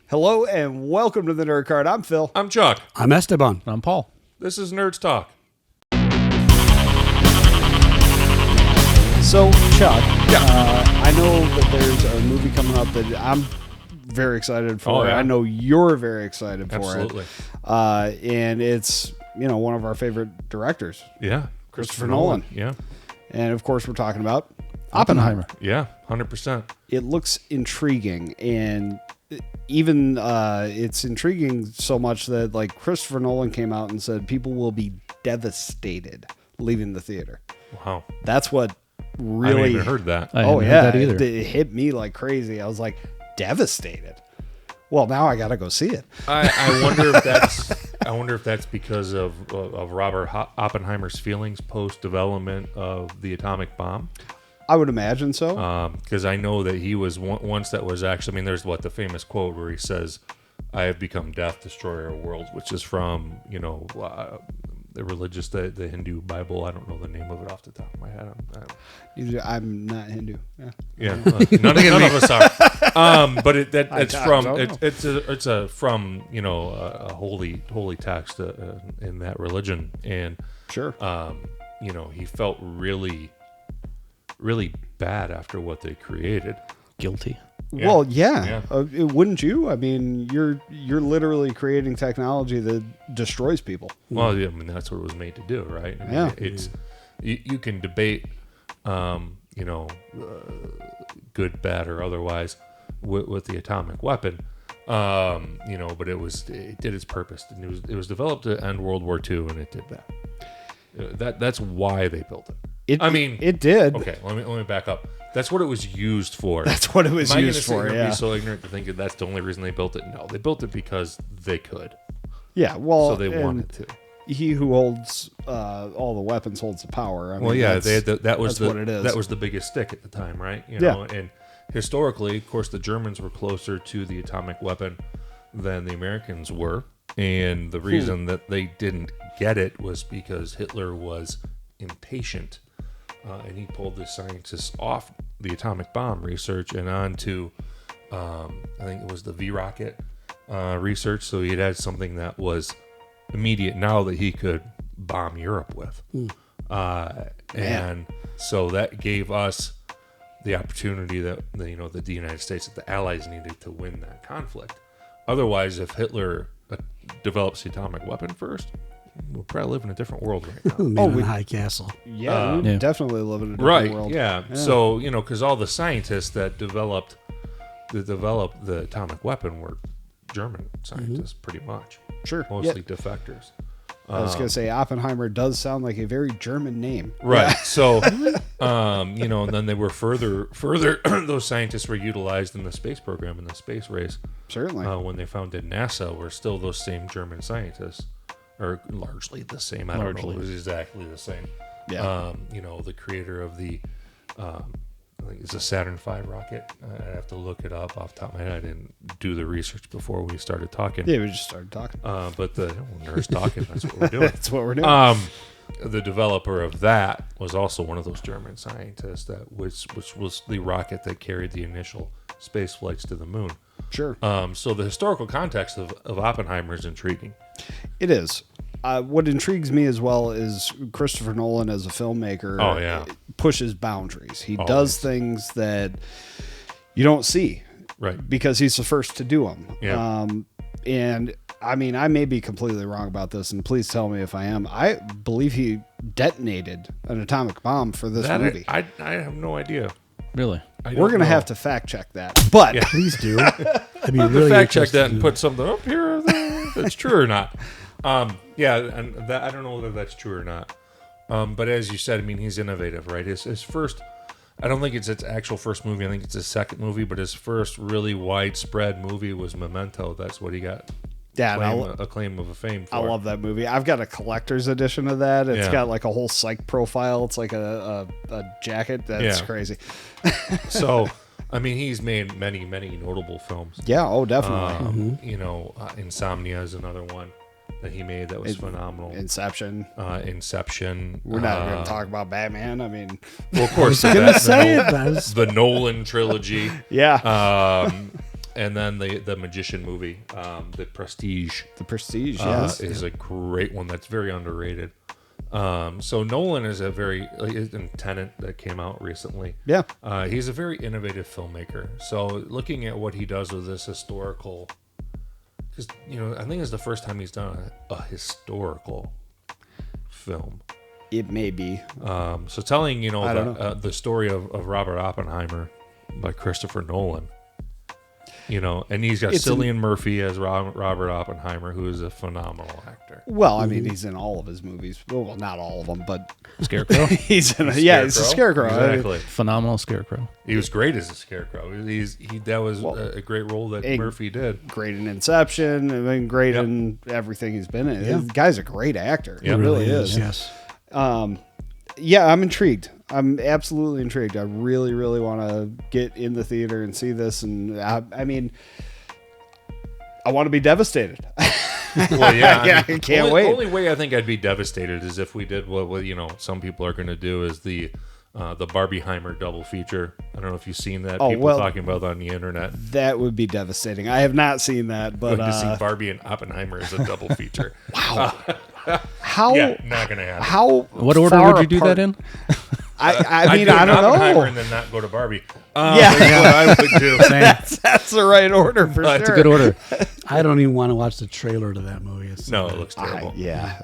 Hello and welcome to the Nerd Card. I'm Phil. I'm Chuck. I'm Esteban. I'm Paul. This is Nerds Talk. So, Chuck, I know that there's a movie coming up that I'm very excited for. Oh, yeah. I know you're very excited for Absolutely. it. And it's, one of our favorite directors, Yeah. Christopher Nolan. Yeah. And, of course, we're talking about Oppenheimer. Yeah. 100%. It looks intriguing, and even it's intriguing so much that, like, Christopher Nolan came out and said people will be devastated leaving the theater. Wow. That's what I really haven't even heard that. I hadn't heard that either. It hit me like crazy. I was like, devastated. Well, now I gotta go see it. I wonder if that's because of Robert Oppenheimer's feelings post development of the atomic bomb. I would imagine so. Because I know that he was once that was actually. I mean, there's the famous quote where he says, "I have become death, destroyer of worlds," which is from the religious, the Hindu Bible. I don't know the name of it off the top of my head. I'm not Hindu. Yeah, none of us are. But it's from a holy text in that religion, and Sure. he felt really bad after what they created. Guilty. Yeah. Well, yeah. Yeah. Wouldn't you? I mean, you're literally creating technology that destroys people. Well, yeah, I mean that's what it was made to do, right? I mean, Yeah. It's you can debate, good, bad, or otherwise with the atomic weapon, but it did its purpose, and it was developed to end World War II, and it did that. That's why they built it. It did. Okay, let me back up. That's what it was used for. That's what it was Am I used gonna for. sit here and Yeah. be so ignorant to think that that's the only reason they built it? No, they built it because they could. Yeah. Well, So they and wanted to. He who holds all the weapons holds the power. I mean, Well, yeah, that's, they had that was that's what it is. That was the biggest stick at the time, right? Yeah. And historically, of course, the Germans were closer to the atomic weapon than the Americans were, and the reason that they didn't get it was because Hitler was impatient, and he pulled the scientists off the atomic bomb research and onto, I think it was the V rocket research. So he had something that was immediate now that he could bomb Europe with. And so that gave us the opportunity that the United States, that the Allies needed to win that conflict. Otherwise, if Hitler develops the atomic weapon first, we'll probably live in a different world right now. In a high castle. Yeah, we definitely live in a different Right. world. Yeah. So because all the scientists that developed the atomic weapon were German scientists, pretty much. Sure. Mostly Yeah. defectors. I was going to say Oppenheimer does sound like a very German name. Right. So, and then they were further, those scientists were utilized in the space program, in the space race. Certainly. When they founded NASA, were still those same German scientists, or largely the same. I don't know if it was exactly the same. Yeah. The creator of the, I think it's a Saturn V rocket. I have to look it up off the top of my head. I didn't do the research before we started talking. Yeah, we just started talking. But the nerds talking, that's what we're doing. That's what we're doing. The developer of that was also one of those German scientists which was the rocket that carried the initial space flights to the moon. Sure. So the historical context of Oppenheimer is intriguing. It is. What intrigues me as well is Christopher Nolan as a filmmaker. Oh, yeah. Pushes boundaries. He Always. does things that you don't see. Right. Because he's the first to do them. Yeah. And I mean, I may be completely wrong about this, and please tell me if I am. I believe he detonated an atomic bomb for this movie. I have no idea. Really? We're going to have to fact check that. But Yeah. Please do. I'd be We'll really fact check interested that to and do put something up here that's true or not. And that I don't know whether that's true or not. But as you said, I mean, he's innovative, right? His first, I don't think it's its actual first movie. I think it's his second movie, but his first really widespread movie was Memento. That's what he got claim of fame for. I love that movie. I've got a collector's edition of that. It's Yeah. got like a whole psych profile. It's like a jacket. That's Yeah. crazy. So, I mean, he's made many, many notable films. Yeah. Oh, definitely. Insomnia is another one that he made that was phenomenal. Inception. Inception. We're not going to talk about Batman. I mean, Well, of course, gonna say it, Baz. the Nolan trilogy. yeah. And then the Magician movie, The Prestige. The Prestige, yes. Is a great one that's very underrated. So Nolan is a very Tenet that came out recently. Yeah. He's a very innovative filmmaker. So looking at what he does with this historical, because I think it's the first time he's done a historical film. It may be. So telling the story of Robert Oppenheimer by Christopher Nolan. And he's got Cillian Murphy as Robert Oppenheimer, who is a phenomenal actor. Well, I mean, he's in all of his movies. Well, not all of them, but Scarecrow. he's in. Yeah, he's a scarecrow. Exactly. Phenomenal Scarecrow. He was great as a scarecrow. That was a great role that Murphy did. Great in Inception. I mean, great in everything he's been in. Yeah. The guy's a great actor. Yeah, He really is. Yes. Yeah, I'm intrigued. I'm absolutely intrigued. I really, really want to get in the theater and see this. And I mean, I want to be devastated. Well, yeah, I can't wait. The only way I think I'd be devastated is if we did what some people are going to do is the Barbenheimer double feature. I don't know if you've seen that. People talking about that on the internet. That would be devastating. I have not seen that, but to see Barbie and Oppenheimer as a double feature. Wow. How? Yeah, not going to happen. How? What order would you do that in? I mean, I'd do I don't Oppenheimer know. and then not go to Barbie. Yeah. That's what I would do. That's the right order for sure. It's a good order. I don't even want to watch the trailer to that movie. No, it looks terrible. Yeah.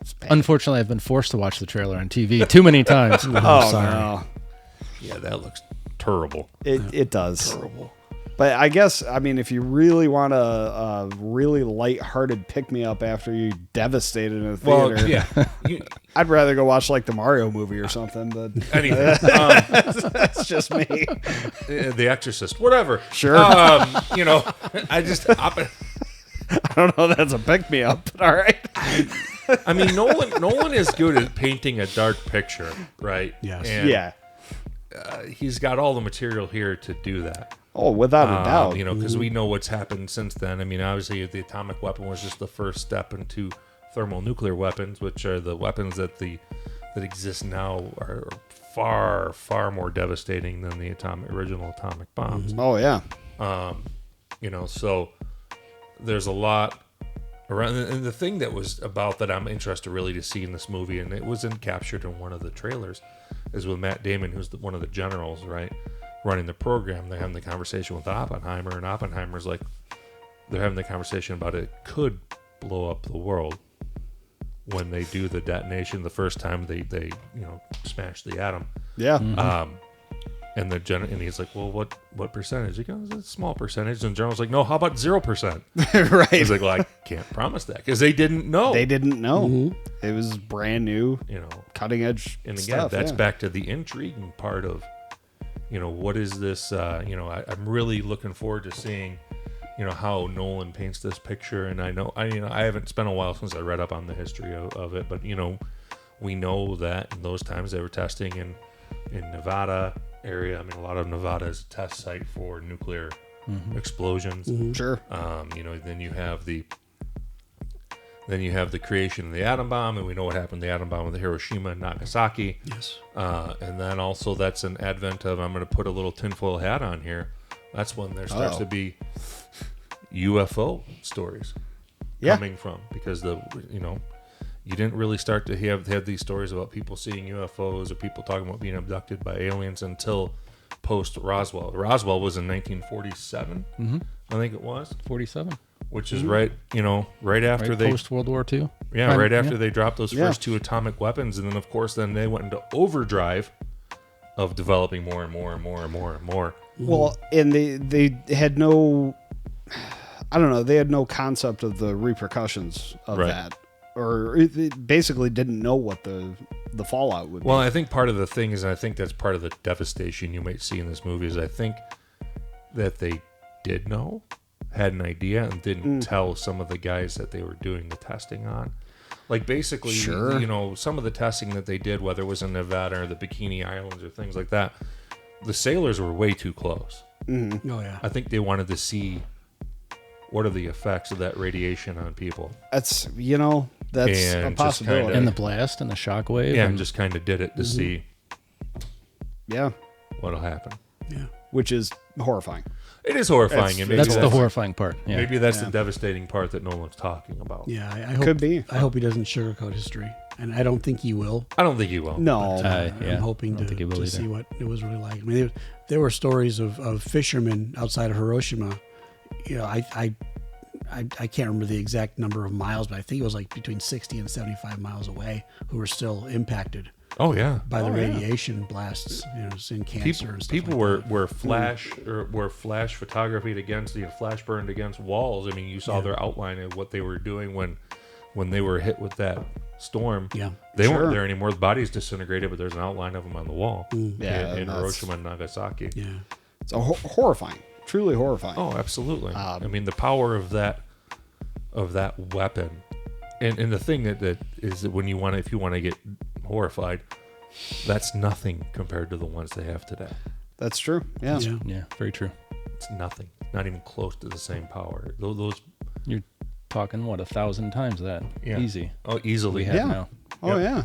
It's bad. Unfortunately, I've been forced to watch the trailer on TV too many times. Oh, sorry. no. Yeah, that looks terrible. It does. Terrible. But I guess, I mean, if you really want a really lighthearted pick-me-up after you devastated in a theater, Well, yeah. I'd rather go watch, like, the Mario movie or something, but Anything. that's just me. The Exorcist. Whatever. Sure. I just... I don't know, that's a pick-me-up, but all right. I mean, Nolan is good at painting a dark picture, right? Yes. And, Yeah. he's got all the material here to do that. Oh, without a doubt. Because we know what's happened since then. I mean, obviously, the atomic weapon was just the first step into thermonuclear weapons, which are the weapons that exist now are far, far more devastating than the original atomic bombs. Oh, yeah. So there's a lot around. And the thing that was about that I'm interested really to see in this movie, and it wasn't captured in one of the trailers, is with Matt Damon, who's one of the generals, right? Running the program. They're having the conversation with Oppenheimer, and Oppenheimer's like, they're having the conversation about it could blow up the world when they do the detonation the first time they smash the atom. Yeah. And and he's like, well, what percentage? He goes, it's a small percentage. And the general's like, no, how about 0%? Right. He's like, well, I can't promise that because they didn't know. They didn't know. It was brand new, cutting edge And again, stuff. that's back to the intriguing part of, what is this? I'm really looking forward to seeing, how Nolan paints this picture. And I haven't spent a while since I read up on the history of it, but we know that in those times they were testing in Nevada area. I mean, a lot of Nevada is a test site for nuclear explosions. Sure. Then you have the creation of the atom bomb, and we know what happened to the atom bomb with Hiroshima and Nagasaki. Yes. And then also that's an advent of, I'm going to put a little tinfoil hat on here. That's when there starts to be UFO stories coming from, because you didn't really start to have these stories about people seeing UFOs or people talking about being abducted by aliens until post Roswell. Roswell was in 1947, I think it was, 47. which is right after they post World War II. Yeah, right after they dropped those first two atomic weapons, and then of course they went into overdrive of developing more and more and more and more and more. Well, and they had no, I don't know, they had no concept of the repercussions of that, or they basically didn't know what the fallout would be. Well, I think part of the thing is, I think that's part of the devastation you might see in this movie, is I think that they did know, had an idea, and didn't tell some of the guys that they were doing the testing on. Like, basically, some of the testing that they did, whether it was in Nevada or the Bikini Islands or things like that, the sailors were way too close. Mm-hmm. Oh, yeah. I think they wanted to see what are the effects of that radiation on people. That's a possibility. And the blast and the shockwave. Yeah, and just kind of did it to see Yeah. what'll happen. Yeah. Which is horrifying. It is horrifying. And maybe That's the horrifying part. Yeah. Maybe that's the devastating part that Nolan's talking about. Yeah, I hope, Could be. I hope he doesn't sugarcoat history, and I don't think he will. I don't think he will. No. Yeah. I'm hoping I don't think he will to either. see what it was really like. I mean, there were stories of fishermen outside of Hiroshima. You know, I can't remember the exact number of miles, but I think it was like between 60 and 75 miles away, who were still impacted Oh yeah. by the radiation blasts, you know, in cancer and stuff. People like that. were flash photographied against, flash burned against walls. I mean, you saw their outline of what they were doing when they were hit with that storm. Yeah. They weren't there anymore. The bodies disintegrated, but there's an outline of them on the wall. Yeah, in Hiroshima and Nagasaki. Yeah. It's horrifying. Truly horrifying. Oh, absolutely. I mean, the power of that weapon, and the thing that is that if you want to get horrified, that's nothing compared to the ones they have today. That's true. Yeah. Yeah, very true. It's nothing. Not even close to the same power. Those You're talking, 1,000 times that. Yeah. Easy. Oh, easily. We have Yeah. now. Oh yeah.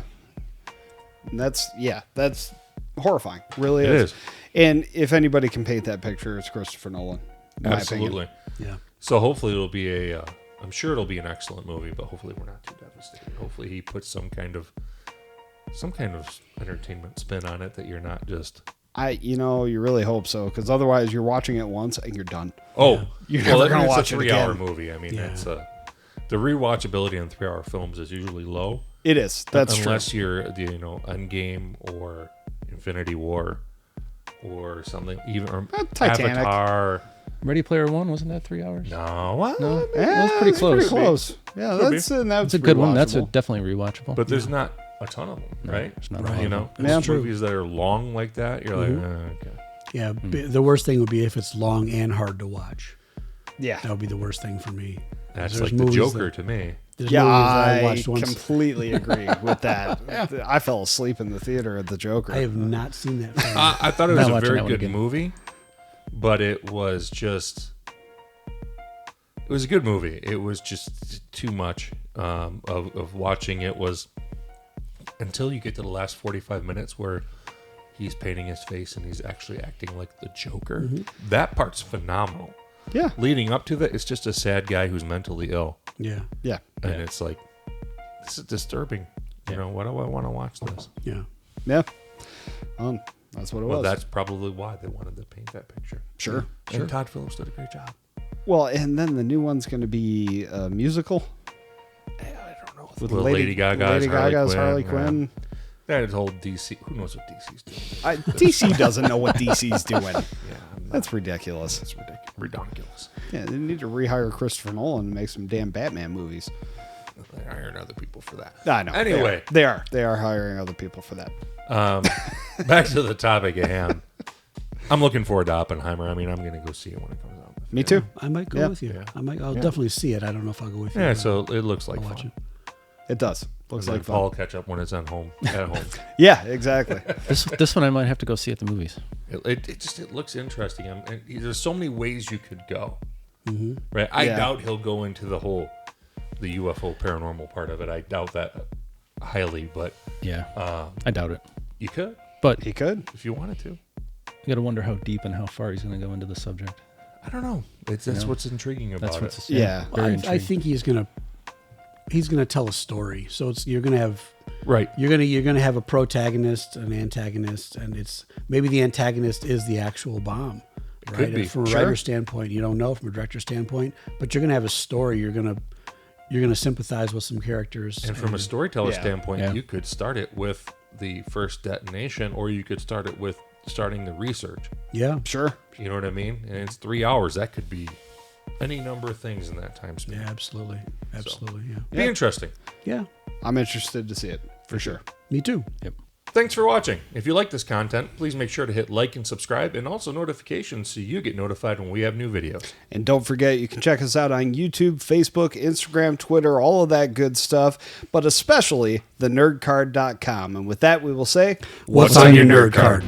And that's horrifying. Really It is. And if anybody can paint that picture, it's Christopher Nolan. in my Absolutely. Yeah. So hopefully it'll be I'm sure it'll be an excellent movie, but hopefully we're not too devastated. Hopefully he puts some kind of entertainment spin on it that you're not just. You really hope so, because otherwise you're watching it once and you're done. Oh, You're never gonna watch it's it a 3-hour again. movie. I mean, Yeah. it's the rewatchability on 3-hour films is usually low. It is. That's unless true. you're Endgame or Infinity War or something, even or Titanic. Avatar. Ready Player One, wasn't that 3 hours? No, what? No, Yeah, that was pretty it's close. Pretty close. Yeah, Could that's That's a good one. That's rewatchable. definitely rewatchable. But there's not a ton of them, right? There's not a Right. lot You of know, them. Yeah. There's movies that are long like that. You're like, okay. Yeah. The worst thing would be if it's long and hard to watch. Yeah. That would be the worst thing for me. That's There's like the movies Joker that- to me. There's Yeah, movies that I I watched once. completely agree with that. I fell asleep in the theater at the Joker. I have not seen that film. I thought it Not was a watching very that one good again. movie, but it was just. It was a good movie. It was just too much of watching. It was until you get to the last 45 minutes where he's painting his face and he's actually acting like the Joker. That part's phenomenal. Yeah. Leading up to that, it's just a sad guy who's mentally ill, Yeah. Yeah. and it's like, this is disturbing. You know, why do I want to watch this? Yeah. Yeah. That's what it Well, was. that's probably why they wanted to paint that picture. Sure. And Todd Phillips did a great job. Well, and then the new one's going to be a musical I don't know. with Well, Lady Gaga's Harley yeah. Quinn. That whole DC. Who knows what DC's doing? DC doesn't know what DC's doing. Yeah, That's ridiculous. that's ridiculous. Yeah, they need to rehire Christopher Nolan and make some damn Batman movies. They're hiring other people for that. I know. Anyway. They are hiring other people for that. Back to the topic at hand. I'm looking forward to Oppenheimer. I mean, I'm going to go see it when it comes out. Me too. I might go Yeah. with you. Yeah. I'll definitely see it. I don't know if I'll go with you. Yeah, so it looks like I'll watch fun. it. It does. Looks like Paul fun. will catch up when it's at home. At home. Yeah, exactly. This one I might have to go see at the movies. It looks interesting. And there's so many ways you could go. Right? I Yeah. doubt he'll go into the UFO paranormal part of it. I doubt that highly, but Yeah, I doubt it. you could But He could. if you wanted to. you got to wonder how deep and how far he's going to go into the subject. I don't know. That's what's intriguing about That's it. what's Yeah. Well, very I intriguing. think he's gonna tell a story. So you're gonna have Right. you're gonna have a protagonist, an antagonist, and it's maybe the antagonist is the actual bomb. Right? could be. And from a Sure. writer's standpoint, you don't know. From a director's standpoint, but you're gonna have a story. You're gonna sympathize with some characters. And from a storyteller Yeah. standpoint, Yeah. you could start it with the first detonation, or you could start it with starting the research. yeah, Sure. You know what I mean? And it's 3 hours. That could be any number of things in that time span. yeah, absolutely, yeah, Be interesting. yeah. I'm interested to see it for sure. Me too. Thanks for watching. If you like this content, please make sure to hit like and subscribe, and also notifications so you get notified when we have new videos. And don't forget, you can check us out on YouTube, Facebook, Instagram, Twitter, all of that good stuff, but especially thenerdcard.com. And with that, we will say, What's on your nerd card?